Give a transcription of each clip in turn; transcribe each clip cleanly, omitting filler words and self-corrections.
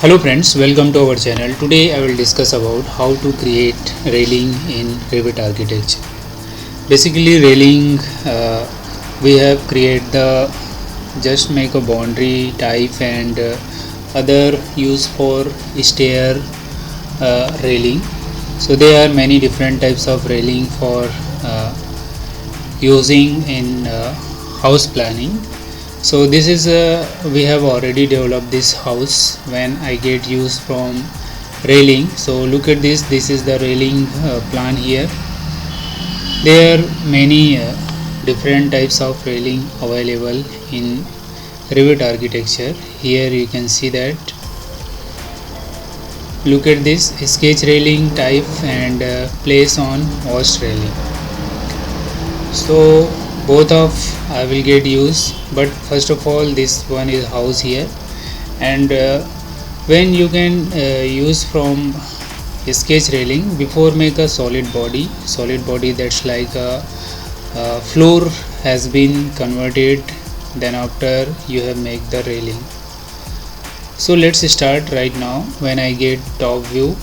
Hello friends, welcome to our channel. Today I will discuss about how to create railing in Revit architecture. Basically railing we have create the just make a boundary type and other use for stair railing. So there are many different types of railing for using in house planning. So this is we have already developed this house when I get use from railing. So look at this is the railing plan here. There are many different types of railing available in Revit architecture. Here you can see that. Look at this sketch railing type and place on washed railing. So both of I will get use, but first of all this one is house here, and when you can use from sketch railing before make a solid body that's like a floor has been converted, then after you have make the railing. So let's start right now. When I get top view,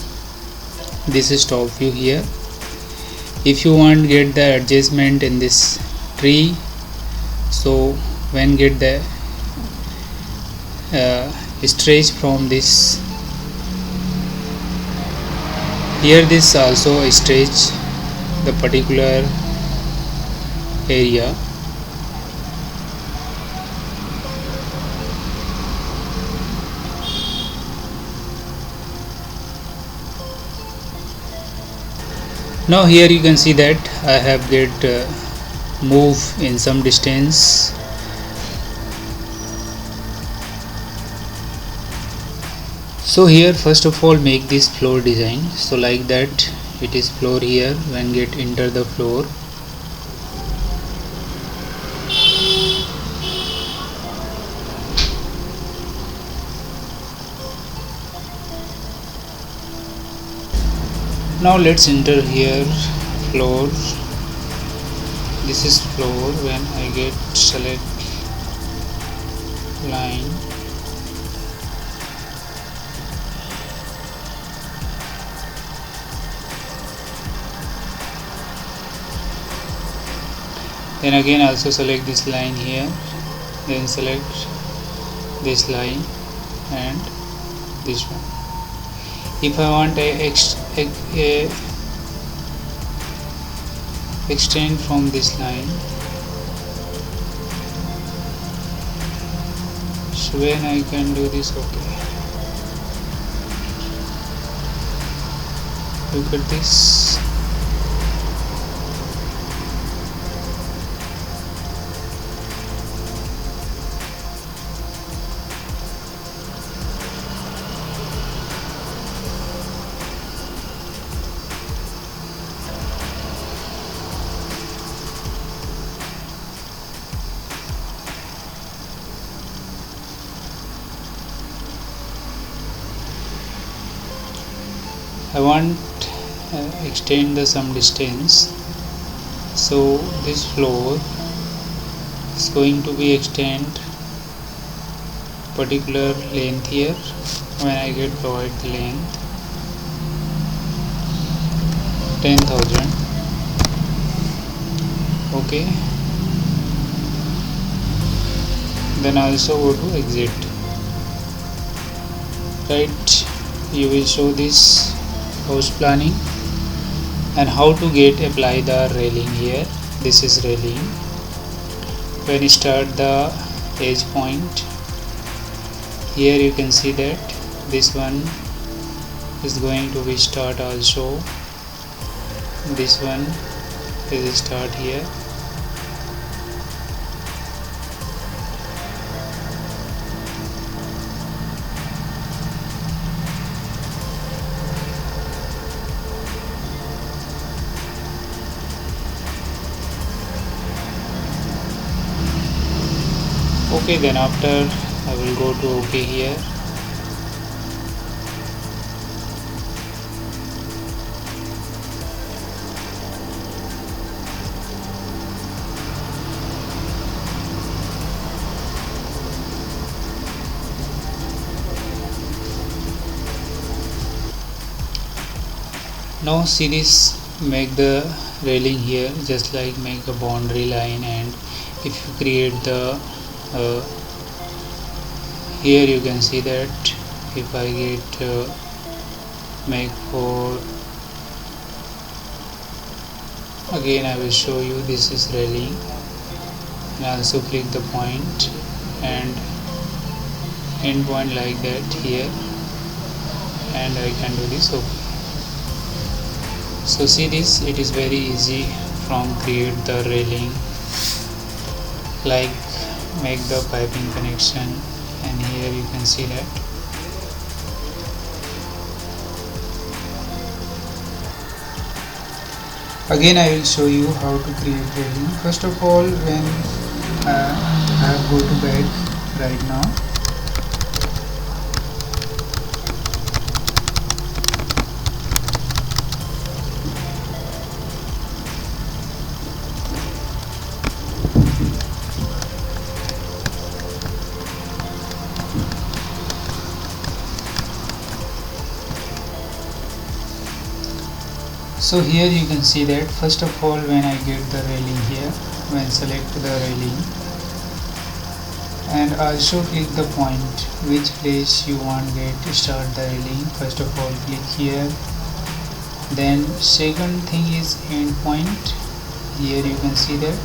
this is top view here. If you want get the adjustment in this tree, so when get the stretch from this, here this also stretch the particular area. Now here you can see that I have get move in some distance. So here first of all make this floor design, so like that it is floor here. When get enter the floor, now let's enter here floor. This is floor. When I get select line, then again also select this line here, then select this line and this one. If I want a extend from this line, so when I can do this, okay, look at this. I want extend the some distance, so this floor is going to be extend particular length here. When I get provide the length 10,000, okay, then also go to exit. Right, you will show this house planning and how to get apply the railing here. This is railing. When you start the edge point, here you can see that this one is going to be start also. This one is start here. Okay, then after I will go to OK here. Now see this, make the railing here, just like make a boundary line, and if you create the here you can see that if I get make for, again I will show you, this is railing, and also click the point and end point like that here, and I can do this. Okay, so see this, it is very easy from create the railing, like make the piping connection, and here you can see that. Again I will show you how to create railing. First of all, when I go to bed right now, so here you can see that first of all when I get the railing here, when select the railing and also click the point which place you want get to start the railing. First of all click here, then second thing is end point, here you can see that,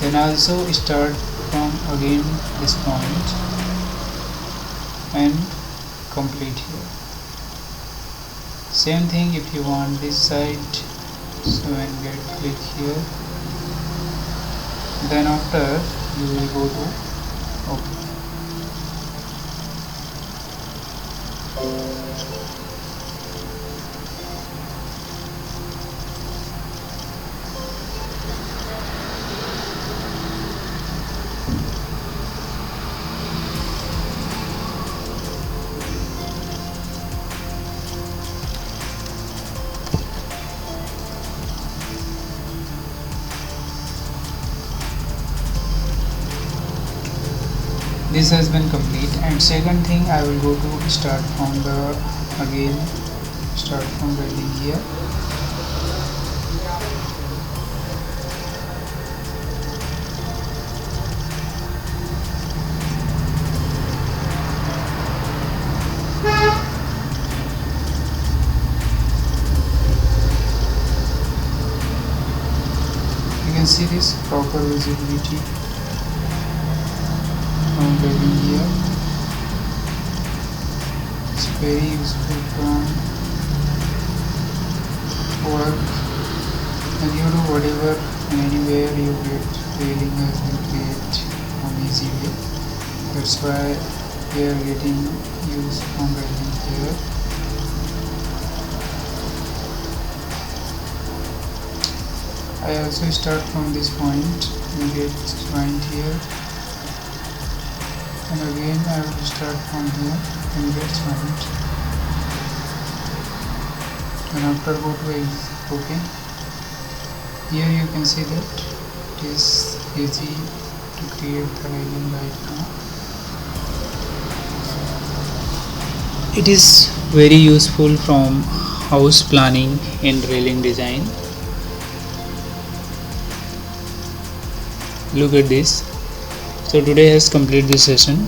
then also start from again this point and complete here. Same thing if you want this side, so when get click here, then after you will go to OK. This has been complete, and second thing I will go to start from the again start from railing here. You can see this proper visibility from railing here. It's very useful from work, and you do whatever and anywhere you get railing has been created from easy way. That's why we are getting use from railing here. I also start from this point and get joint here, and again I will start from here and get joint, and after go to OK. Here you can see that it is easy to create the railing right now. It is very useful from house planning in railing design. Look at this. So today has completed this session.